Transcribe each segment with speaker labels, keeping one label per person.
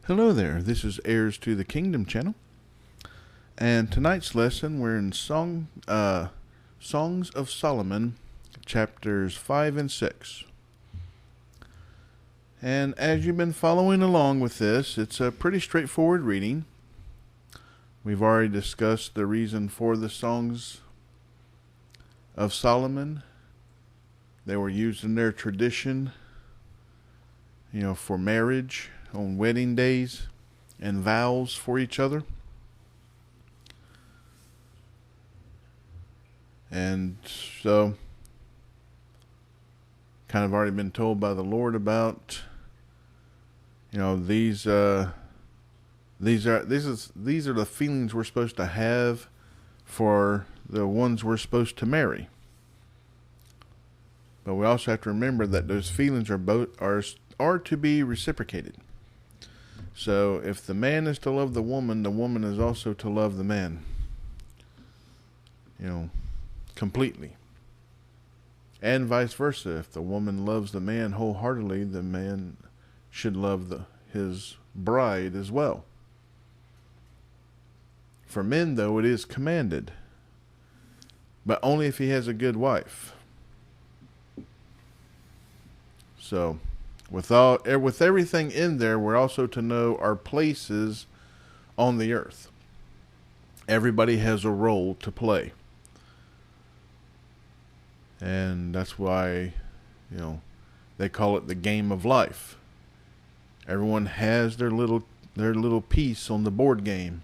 Speaker 1: Hello there, this is Heirs to the Kingdom channel, and tonight's lesson we're in Songs of Solomon, chapters 5 and 6. And as you've been following along with this, it's a pretty straightforward reading. We've already discussed the reason for the Songs of Solomon. They were used in their tradition, for marriage, on wedding days, and vows for each other. And so, kind of already been told by the Lord about, these are the feelings we're supposed to have for the ones we're supposed to marry. But we also have to remember that those feelings are to be reciprocated. So if the man is to love the woman is also to love the man. Completely. And vice versa. If the woman loves the man wholeheartedly, the man should love his bride as well. For men, though, it is commanded. But only if he has a good wife. So, with everything in there, we're also to know our places on the earth. Everybody has a role to play. And that's why, they call it the game of life. Everyone has their little piece on the board game.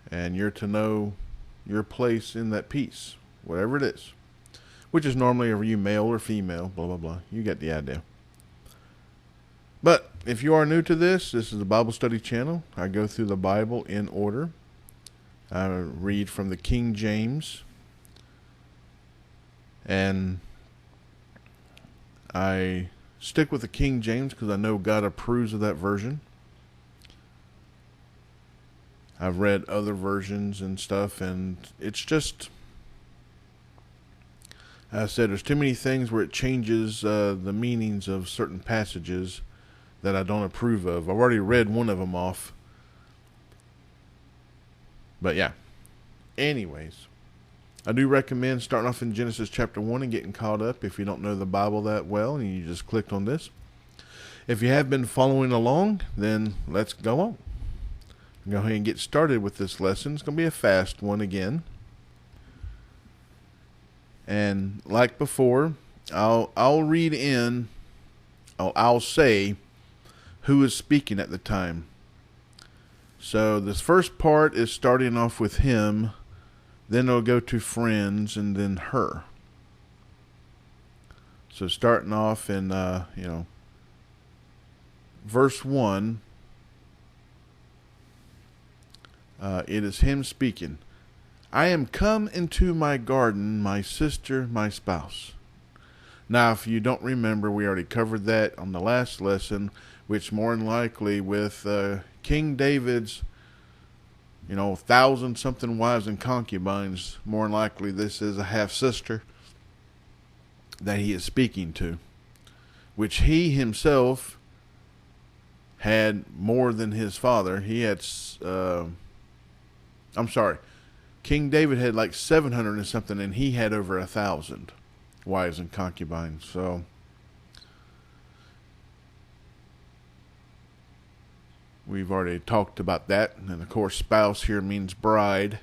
Speaker 1: And you're to know your place in that piece, whatever it is. Which is normally, are you male or female, blah, blah, blah. You get the idea. But if you are new to this is a Bible study channel. I go through the Bible in order. I read from the King James. And I stick with the King James because I know God approves of that version. I've read other versions and stuff, and it's just... I said there's too many things where it changes the meanings of certain passages that I don't approve of. I've already read one of them off. But yeah. Anyways, I do recommend starting off in Genesis chapter 1 and getting caught up if you don't know the Bible that well and you just clicked on this. If you have been following along, then let's go on. Go ahead and get started with this lesson. It's going to be a fast one again. And like before, I'll read in, I'll say who is speaking at the time. So this first part is starting off with him, then it'll go to friends, and then her. So starting off in, verse 1, it is him speaking. I am come into my garden, my sister, my spouse. Now, if you don't remember, we already covered that on the last lesson, which more than likely with King David's, 1,000-something wives and concubines, more than likely this is a half-sister that he is speaking to, which he himself had more than his father. He had, King David had like 700 and something, and he had over 1,000 wives and concubines. So we've already talked about that. And of course, spouse here means bride.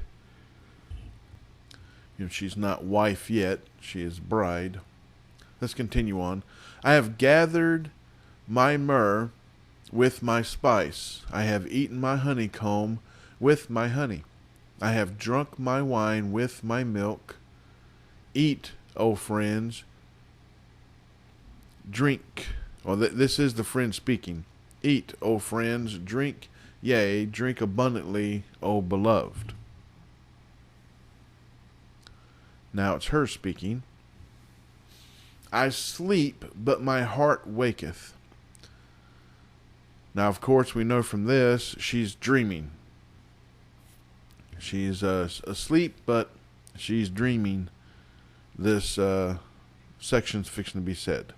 Speaker 1: She's not wife yet. She is bride. Let's continue on. I have gathered my myrrh with my spice. I have eaten my honeycomb with my honey. I have drunk my wine with my milk. Eat, O friends. Drink. Well, this is the friend speaking. Eat, O friends. Drink, yea, drink abundantly, O beloved. Now it's her speaking. I sleep, but my heart waketh. Now, of course, we know from this, she's dreaming. She's asleep, but she's dreaming. This section's fixing to be said.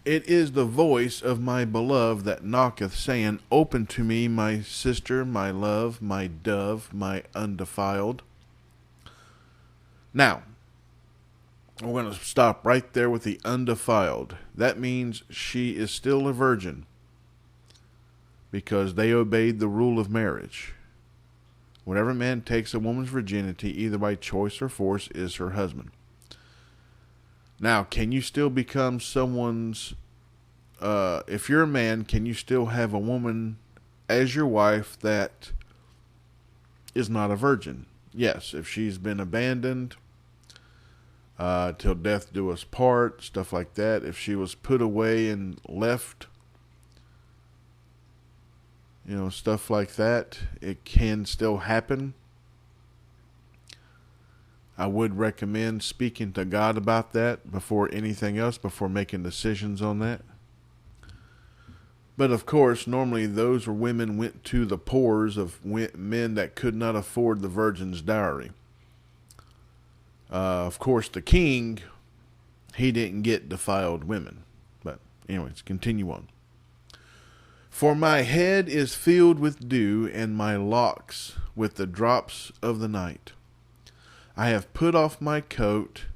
Speaker 1: It is the voice of my beloved that knocketh, saying, Open to me, my sister, my love, my dove, my undefiled. Now, we're going to stop right there with the undefiled. That means she is still a virgin because they obeyed the rule of marriage. Whenever man takes a woman's virginity, either by choice or force, is her husband. Now, can you still become someone's, if you're a man, can you still have a woman as your wife that is not a virgin? Yes, if she's been abandoned, till death do us part, stuff like that. If she was put away and left, stuff like that, it can still happen. I would recommend speaking to God about that before anything else, before making decisions on that. But of course, normally those women went to the poors of men that could not afford the virgin's dowry. Of course, the king, he didn't get defiled women. But anyways, continue on. For my head is filled with dew, and my locks with the drops of the night. I have put off my coat,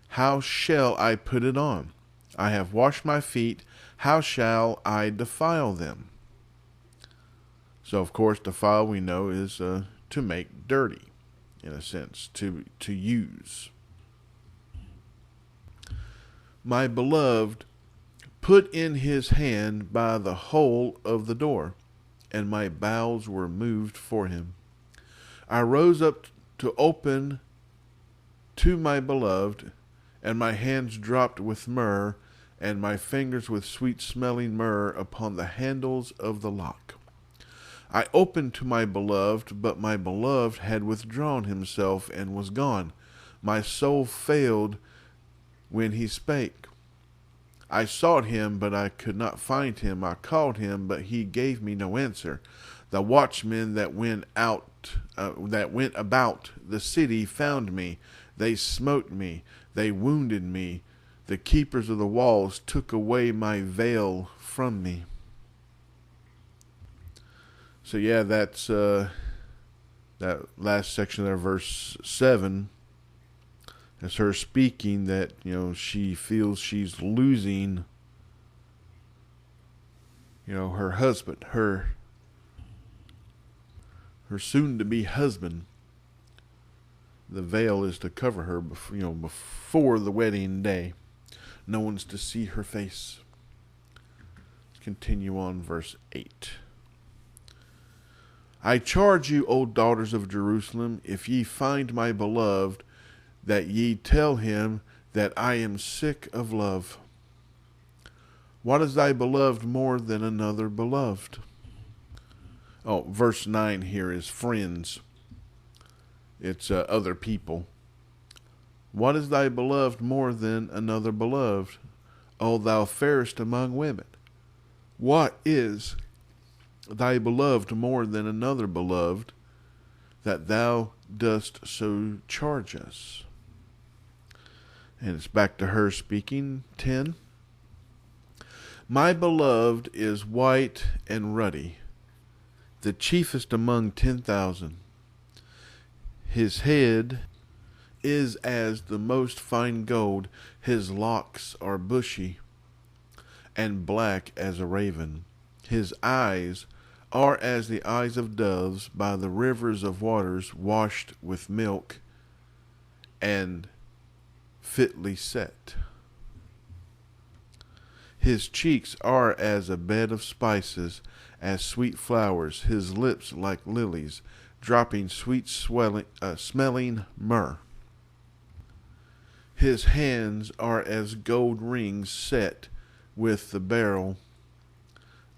Speaker 1: how shall I put it on? I have washed my feet, how shall I defile them? So, of course, defile, we know, is to make dirty, in a sense, to use. My beloved put in his hand by the hole of the door, and my bowels were moved for him. I rose up to open to my beloved, and my hands dropped with myrrh, and my fingers with sweet-smelling myrrh upon the handles of the lock. I opened to my beloved, but my beloved had withdrawn himself and was gone. My soul failed when he spake. I sought him, but I could not find him. I called him, but he gave me no answer. The watchmen that went about the city found me. They smote me. They wounded me. The keepers of the walls took away my veil from me. So yeah, that's that last section there, verse 7. It's her speaking that, she feels she's losing, her husband, her soon-to-be husband. The veil is to cover her, before the wedding day. No one's to see her face. Let's continue on, verse 8. I charge you, O daughters of Jerusalem, if ye find my beloved, that ye tell him that I am sick of love. What is thy beloved more than another beloved? Oh, verse 9 here is friends. It's other people. What is thy beloved more than another beloved, O thou fairest among women? What is thy beloved more than another beloved, that thou dost so charge us? And it's back to her speaking. 10. My beloved is white and ruddy, the chiefest among 10,000. His head is as the most fine gold. His locks are bushy and black as a raven. His eyes are as the eyes of doves by the rivers of waters washed with milk and fitly set. His cheeks are as a bed of spices, as sweet flowers, his lips like lilies, dropping sweet smelling myrrh. His hands are as gold rings set with the beryl.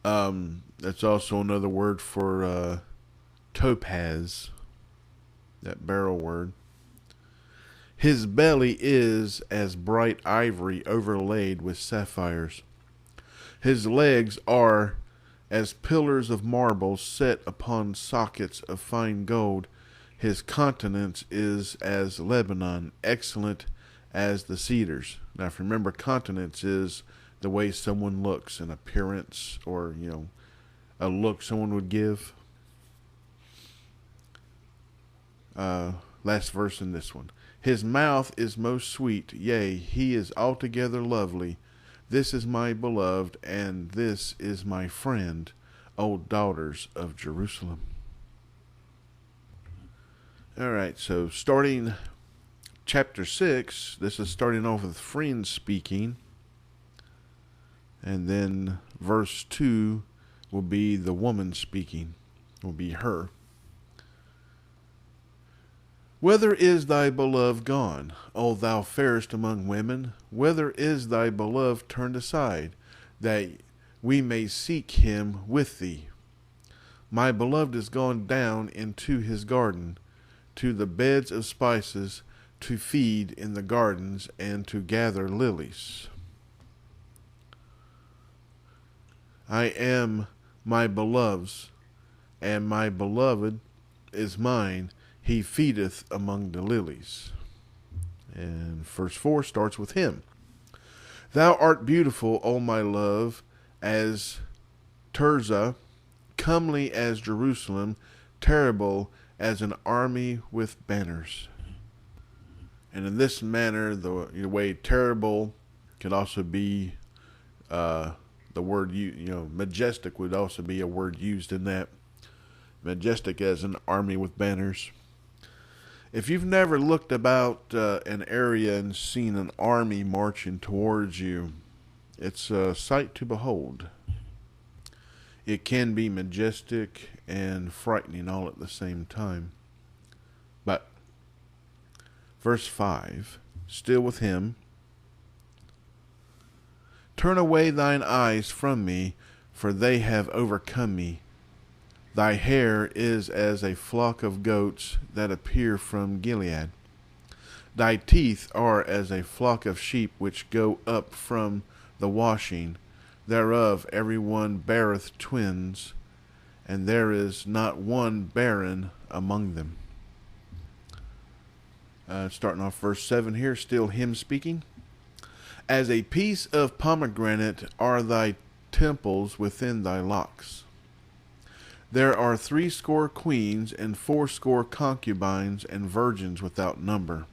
Speaker 1: That's also another word for topaz, that beryl word. His belly is as bright ivory overlaid with sapphires. His legs are as pillars of marble set upon sockets of fine gold. His countenance is as Lebanon, excellent as the cedars. Now, if you remember, countenance is the way someone looks, an appearance, or, a look someone would give. Last verse in this one. His mouth is most sweet, yea, he is altogether lovely. This is my beloved, and this is my friend, O daughters of Jerusalem. All right, so starting chapter 6, this is starting off with friends speaking. And then verse 2 will be the woman speaking, will be her. Whither is thy beloved gone, O thou fairest among women? Whither is thy beloved turned aside, that we may seek him with thee? My beloved is gone down into his garden, to the beds of spices, to feed in the gardens, and to gather lilies. I am my beloved's, and my beloved is mine. He feedeth among the lilies. And verse 4 starts with him. Thou art beautiful, O my love, as Tirzah, comely as Jerusalem, terrible as an army with banners. And in this manner, the way terrible could also be the word, majestic would also be a word used in that. Majestic as an army with banners. If you've never looked about an area and seen an army marching towards you, it's a sight to behold. It can be majestic and frightening all at the same time. But, verse 5, still with him, turn away thine eyes from me, for they have overcome me. Thy hair is as a flock of goats that appear from Gilead. Thy teeth are as a flock of sheep which go up from the washing. Thereof every one beareth twins, and there is not one barren among them. Starting off verse 7 here, still him speaking. As a piece of pomegranate are thy temples within thy locks. There are 80 queens and 80 concubines and virgins without number.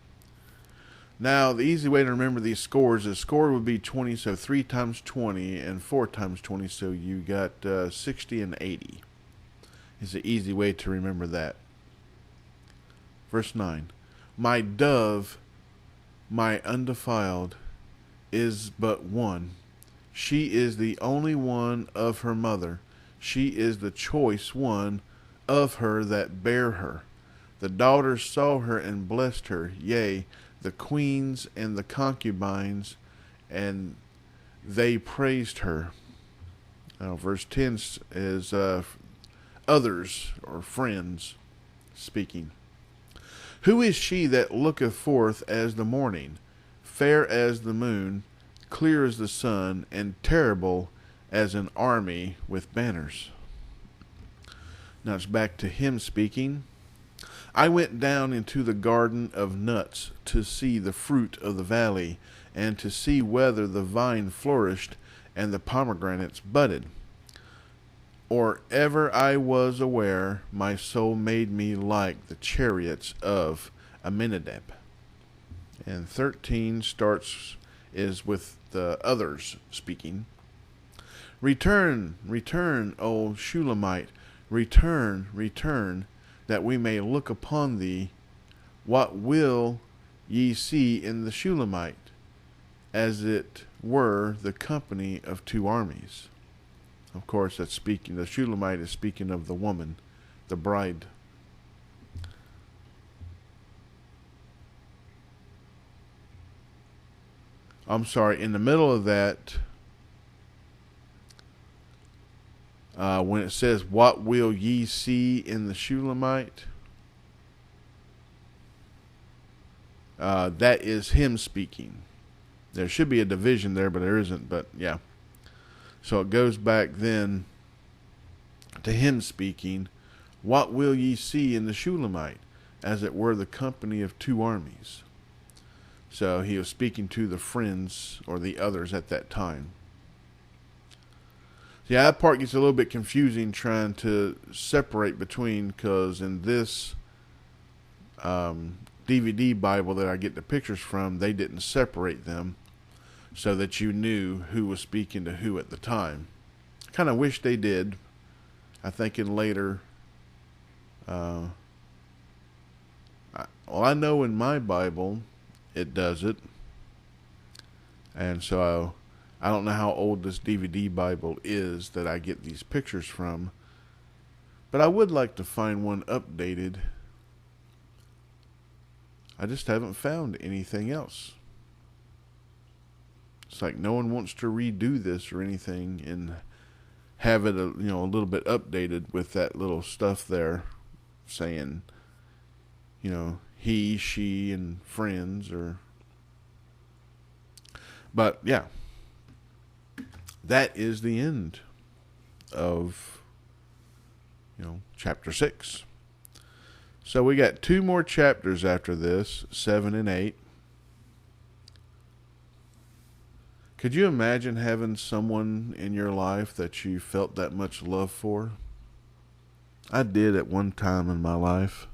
Speaker 1: Now, the easy way to remember these scores is score would be 20, so 3 times 20 and 4 times 20, so you got 60 and 80. It's an easy way to remember that. Verse 9. My dove, my undefiled, is but one. She is the only one of her mother. She is the choice one of her that bare her. The daughters saw her and blessed her, yea, the queens and the concubines, and they praised her. Now, verse 10 is others or friends speaking. Who is she that looketh forth as the morning, fair as the moon, clear as the sun, and terrible as an army with banners? Now it's back to him speaking. I went down into the garden of nuts to see the fruit of the valley, and to see whether the vine flourished and the pomegranates budded. Or ever I was aware, my soul made me like the chariots of Aminadab. And 13 is with the others speaking. Return, return, O Shulamite, return, return, that we may look upon thee. What will ye see in the Shulamite? As it were the company of 2 armies. Of course, that's speaking. The Shulamite is speaking of the woman, the bride. I'm sorry. In the middle of that, when it says, "What will ye see in the Shulamite?" That is him speaking. There should be a division there, but there isn't. But yeah. So it goes back then to him speaking. What will ye see in the Shulamite? As it were the company of 2 armies. So he was speaking to the friends or the others at that time. Yeah, that part gets a little bit confusing trying to separate between, because in this DVD Bible that I get the pictures from, they didn't separate them so that you knew who was speaking to who at the time. Kind of wish they did. I think in later, I know in my Bible it does it, and so I don't know how old this DVD Bible is that I get these pictures from, but I would like to find one updated. I just haven't found anything else. It's like no one wants to redo this or anything and have it a little bit updated with that little stuff there saying, he, she, and friends. But yeah, that is the end of chapter 6. So we got 2 more chapters after this, 7 and 8. Could you imagine having someone in your life that you felt that much love for? I did at one time in my life.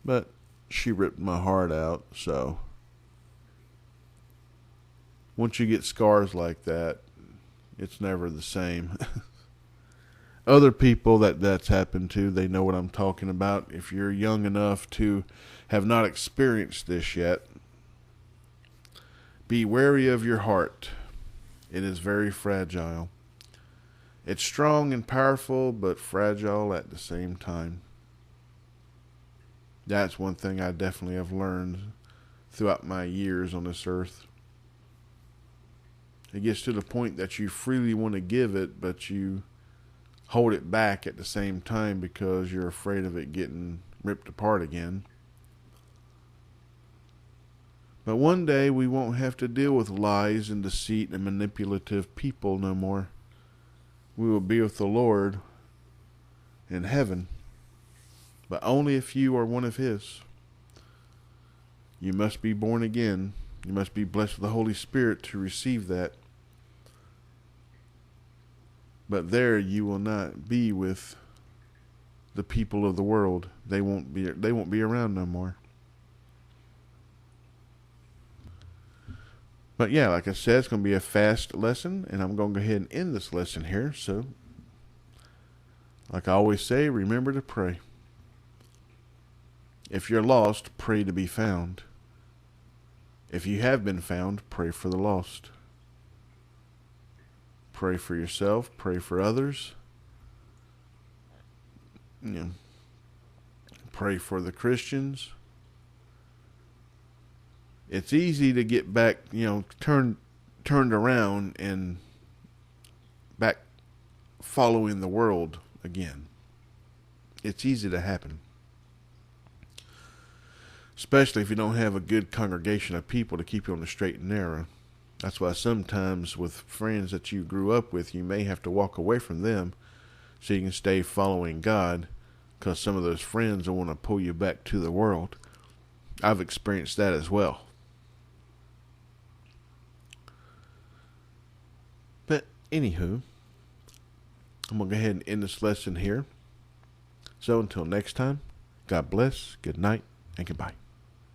Speaker 1: But she ripped my heart out, so once you get scars like that, it's never the same. Other people that's happened to, they know what I'm talking about. If you're young enough to have not experienced this yet, be wary of your heart. It is very fragile. It's strong and powerful, but fragile at the same time. That's one thing I definitely have learned throughout my years on this earth. It gets to the point that you freely want to give it, but you hold it back at the same time because you're afraid of it getting ripped apart again. But one day we won't have to deal with lies and deceit and manipulative people no more. We will be with the Lord in heaven, but only if you are one of His. You must be born again. You must be blessed with the Holy Spirit to receive that. But there you will not be with the people of the world. They won't be around no more. But yeah, like I said, it's going to be a fast lesson, and I'm going to go ahead and end this lesson here. So, like I always say, remember to pray. If you're lost, pray to be found. If you have been found, pray for the lost. Pray for yourself, pray for others. Pray for the Christians. It's easy to get back, turned around and back following the world again. It's easy to happen. Especially if you don't have a good congregation of people to keep you on the straight and narrow. That's why sometimes with friends that you grew up with, you may have to walk away from them so you can stay following God, because some of those friends will want to pull you back to the world. I've experienced that as well. But anywho, I'm going to go ahead and end this lesson here. So until next time, God bless, good night, and goodbye.